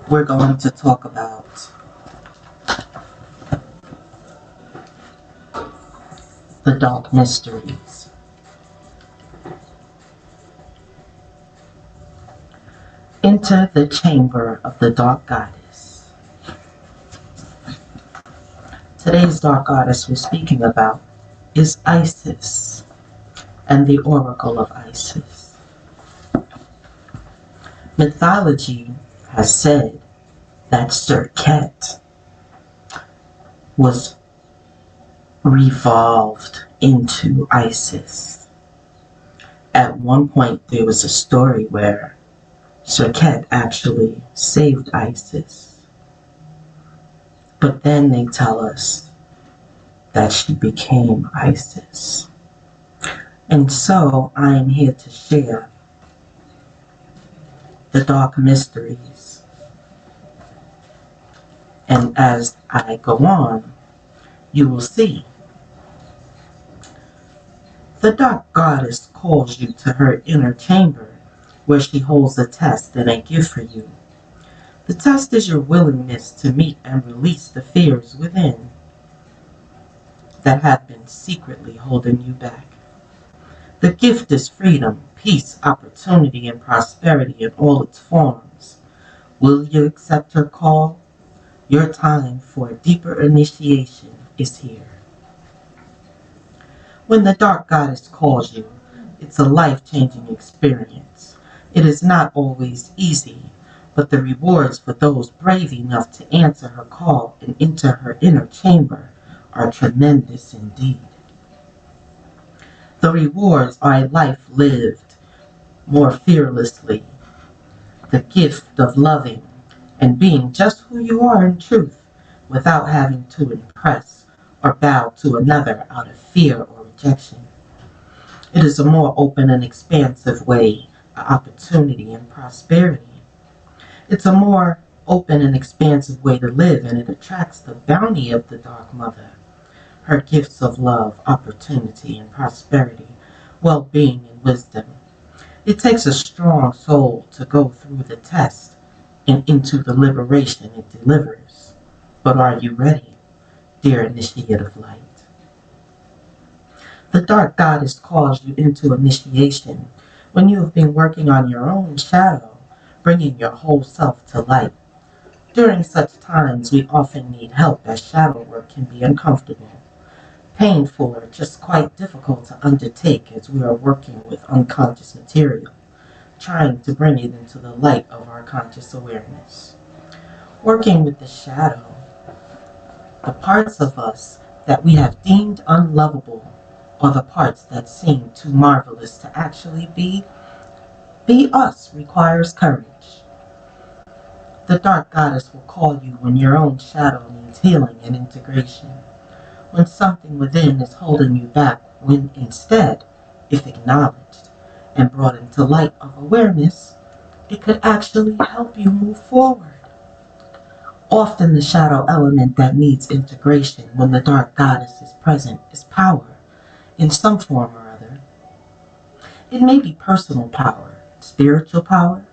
We're going to talk about the dark mysteries. Enter the chamber of the dark goddess. Today's dark goddess we're speaking about is Isis and the Oracle of Isis. Mythology has said that Serket was revolved into Isis. At one point, there was a story where Serket actually saved Isis. But then they tell us that she became Isis. And so I am here to share the dark mysteries. And as I go on, you will see. The dark goddess calls you to her inner chamber, where she holds a test and a gift for you. The test is your willingness to meet and release the fears within that have been secretly holding you back. The gift is freedom, peace, opportunity, and prosperity in all its forms. Will you accept her call? Your time for a deeper initiation is here. When the dark goddess calls you, it's a life-changing experience. It is not always easy, but the rewards for those brave enough to answer her call and enter her inner chamber are tremendous indeed. The rewards are a life lived more fearlessly, the gift of loving and being just who you are in truth without having to impress or bow to another out of fear or rejection. It is a more open and expansive way of opportunity and prosperity. It's a more open and expansive way to live, and it attracts the bounty of the Dark Mother, her gifts of love, opportunity, and prosperity, well-being, and wisdom. It takes a strong soul to go through the test and into the liberation it delivers. But are you ready, dear initiate of light? The dark goddess calls you into initiation when you have been working on your own shadow, bringing your whole self to light. During such times, we often need help as shadow work can be uncomfortable, painful, or just quite difficult to undertake as we are working with unconscious material, trying to bring it into the light of our conscious awareness. Working with the shadow, the parts of us that we have deemed unlovable, or the parts that seem too marvelous to actually be us requires courage. The dark goddess will call you when your own shadow needs healing and integration, when something within is holding you back, when instead, if acknowledged and brought into light of awareness, it could actually help you move forward. Often the shadow element that needs integration when the dark goddess is present is power, in some form or other. It may be personal power, spiritual power,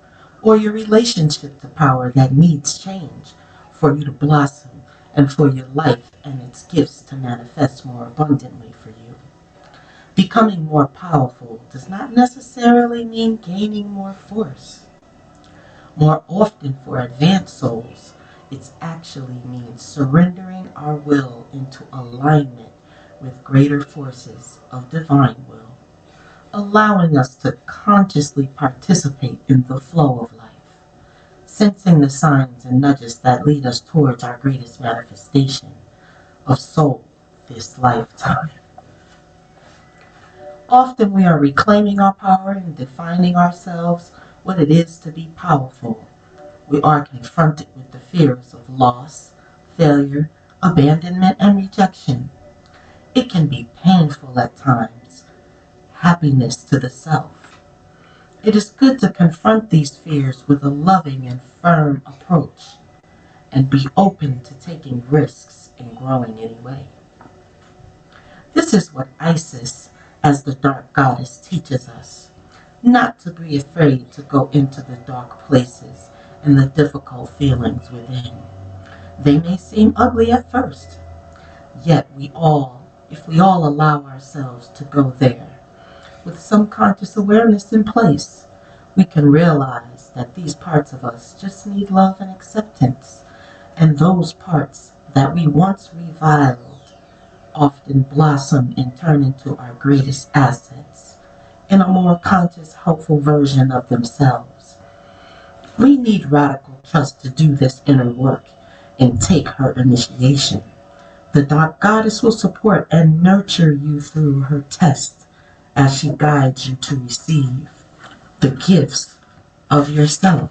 or your relationship to power that needs change for you to blossom and for your life and its gifts to manifest more abundantly for you. Becoming more powerful does not necessarily mean gaining more force. More often for advanced souls, it actually means surrendering our will into alignment with greater forces of divine will, allowing us to consciously participate in the flow of life, sensing the signs and nudges that lead us towards our greatest manifestation of soul this lifetime. Often we are reclaiming our power and defining ourselves what it is to be powerful. We are confronted with the fears of loss, failure, abandonment, and rejection. It can be painful at times, happiness to the self. It is good to confront these fears with a loving and firm approach and be open to taking risks and growing anyway. This is what Isis, as the dark goddess, teaches us. Not to be afraid to go into the dark places and the difficult feelings within. They may seem ugly at first, yet if we all allow ourselves to go there, with some conscious awareness in place, we can realize that these parts of us just need love and acceptance, and those parts that we once reviled often blossom and turn into our greatest assets in a more conscious, helpful version of themselves. We need radical trust to do this inner work and take her initiation. The dark goddess will support and nurture you through her tests as she guides you to receive the gifts of yourself,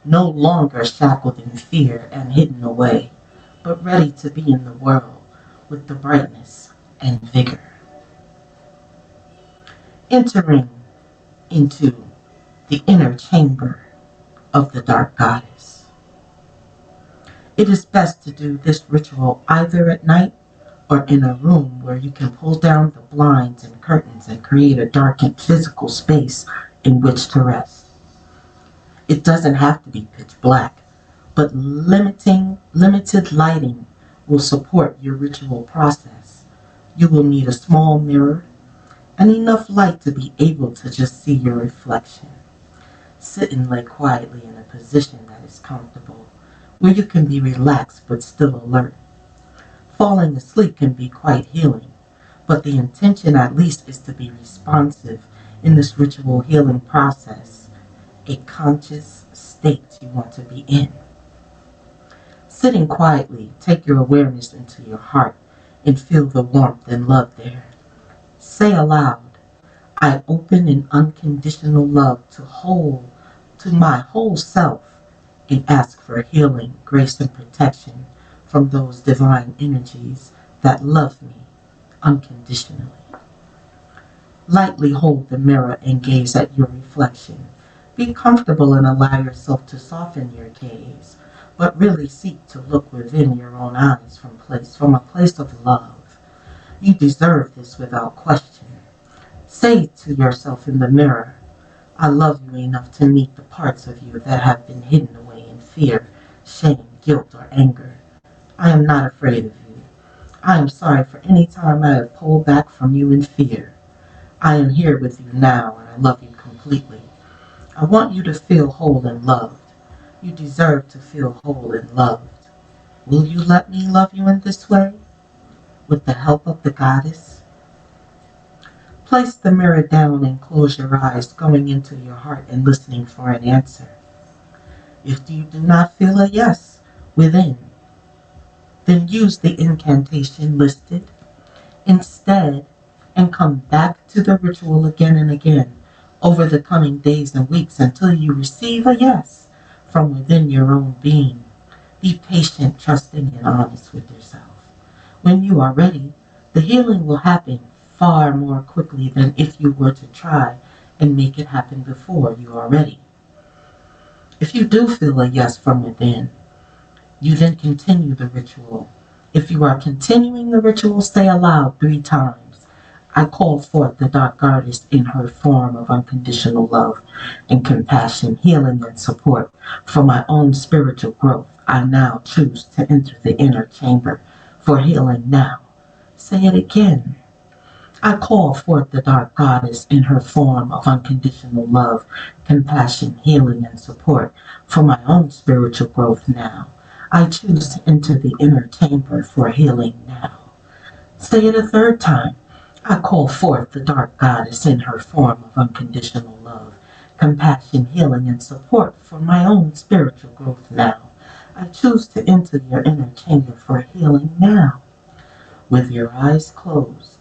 no longer shackled in fear and hidden away, but ready to be in the world with the brightness and vigor. Entering into the inner chamber of the dark goddess. It is best to do this ritual either at night or in a room where you can pull down the blinds and curtains and create a darkened physical space in which to rest. It doesn't have to be pitch black, but limited lighting will support your ritual process. You will need a small mirror and enough light to be able to just see your reflection. Sit and lay quietly in a position that is comfortable, where you can be relaxed but still alert. Falling asleep can be quite healing, but the intention at least is to be responsive in this ritual healing process, a conscious state you want to be in. Sitting quietly, take your awareness into your heart and feel the warmth and love there. Say aloud, I open in unconditional love to my whole self and ask for healing, grace, and protection from those divine energies that love me unconditionally. Lightly hold the mirror and gaze at your reflection. Be comfortable and allow yourself to soften your gaze, but really seek to look within your own eyes from a place of love. You deserve this without question. Say to yourself in the mirror, I love you enough to meet the parts of you that have been hidden away in fear, shame, guilt, or anger. I am not afraid of you. I am sorry for any time I have pulled back from you in fear. I am here with you now and I love you completely. I want you to feel whole and loved. You deserve to feel whole and loved. Will you let me love you in this way? With the help of the goddess? Place the mirror down and close your eyes, going into your heart and listening for an answer. If you do not feel a yes within, then use the incantation listed instead and come back to the ritual again and again over the coming days and weeks until you receive a yes from within your own being. Be patient, trusting, and honest with yourself. When you are ready, the healing will happen far more quickly than if you were to try and make it happen before you are ready. If you do feel a yes from within, you then continue the ritual. If you are continuing the ritual, say aloud 3 times. I call forth the dark goddess in her form of unconditional love and compassion, healing, and support for my own spiritual growth. I now choose to enter the inner chamber for healing now. Say it again. I call forth the dark goddess in her form of unconditional love, compassion, healing, and support for my own spiritual growth now. I choose to enter the inner chamber for healing now. Say it a 3rd time. I call forth the dark goddess in her form of unconditional love, compassion, healing, and support for my own spiritual growth now. I choose to enter your inner chamber for healing now. With your eyes closed,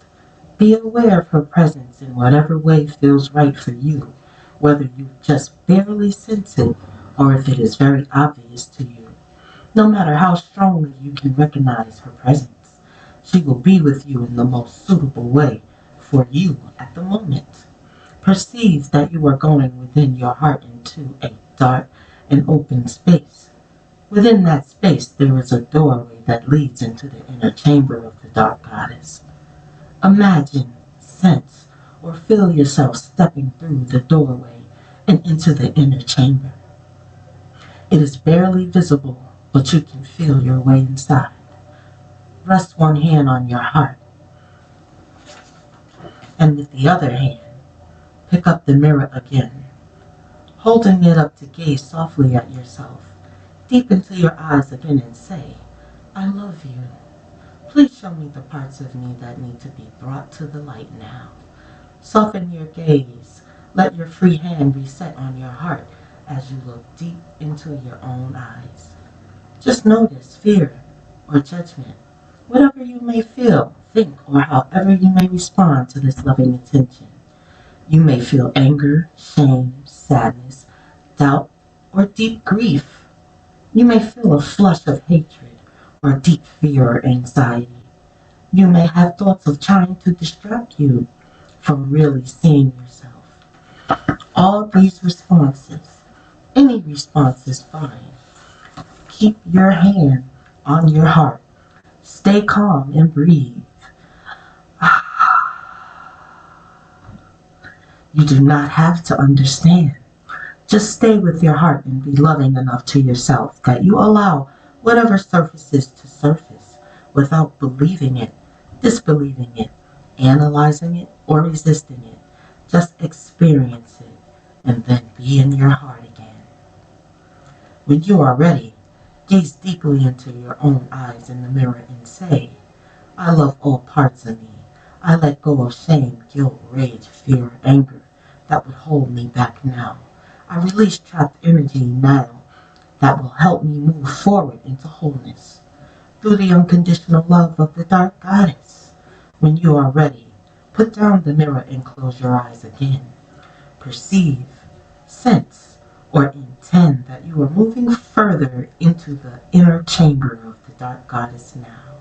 Be aware of her presence in whatever way feels right for you, whether you just barely sense it or if it is very obvious to you. No matter how strongly you can recognize her presence, she will be with you in the most suitable way for you at the moment. Perceive that you are going within your heart into a dark and open space. Within that space, there is a doorway that leads into the inner chamber of the dark goddess. Imagine, sense, or feel yourself stepping through the doorway and into the inner chamber. It is barely visible, but you can feel your way inside. Rest one hand on your heart, and with the other hand, pick up the mirror again, holding it up to gaze softly at yourself, deep into your eyes again and say, I love you. Please show me the parts of me that need to be brought to the light now. Soften your gaze. Let your free hand reset on your heart as you look deep into your own eyes. Just notice fear or judgment, whatever you may feel, think, or however you may respond to this loving attention. You may feel anger, shame, sadness, doubt, or deep grief. You may feel a flush of hatred or deep fear or anxiety. You may have thoughts of trying to distract you from really seeing yourself. All these responses, any response is fine. Keep your hand on your heart. Stay calm and breathe. You do not have to understand. Just stay with your heart and be loving enough to yourself that you allow whatever surfaces to surface without believing it, disbelieving it, analyzing it, or resisting it. Just experience it and then be in your heart again. When you are ready, gaze deeply into your own eyes in the mirror and say, I love all parts of me. I let go of shame, guilt, rage, fear, anger that would hold me back now. I release trapped energy now that will help me move forward into wholeness through the unconditional love of the dark goddess. When you are ready, put down the mirror and close your eyes again. Perceive, sense, or intend that you are moving further into the inner chamber of the dark goddess now,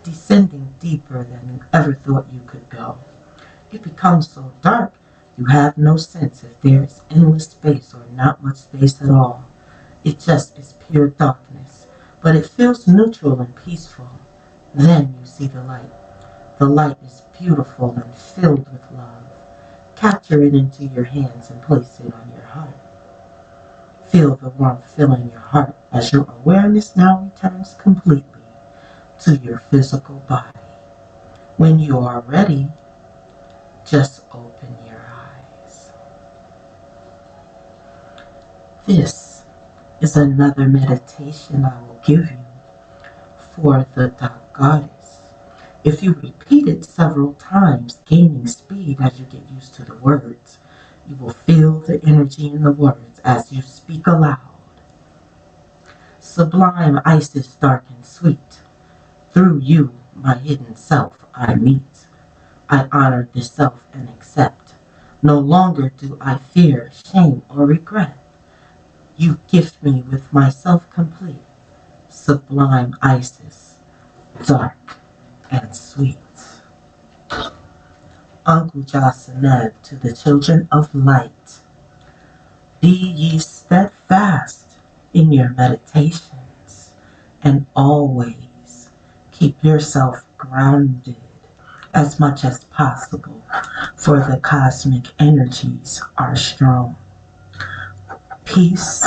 descending deeper than you ever thought you could go. It becomes so dark you have no sense if there is endless space or not much space at all. It just is pure darkness, but it feels neutral and peaceful. Then you see the light. The light is beautiful and filled with love. Capture it into your hands and place it on your heart. Feel the warmth filling your heart as your awareness now returns completely to your physical body. When you are ready, just open your eyes. This is another meditation I will give you for the dark goddess. If you repeat it several times, gaining speed as you get used to the words, you will feel the energy in the words as you speak aloud. Sublime Isis, dark and sweet, through you, my hidden self, I meet. I honor this self and accept. No longer do I fear, shame, or regret. You gift me with myself complete. Sublime Isis, dark and sweet. Uncle Jasaneb to the children of light. Be ye steadfast in your meditations, and always keep yourself grounded as much as possible, for the cosmic energies are strong. Peace,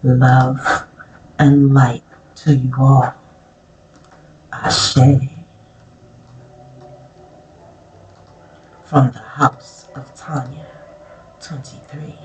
love, and light to you all. Ashe. From the House of Tanya, 23.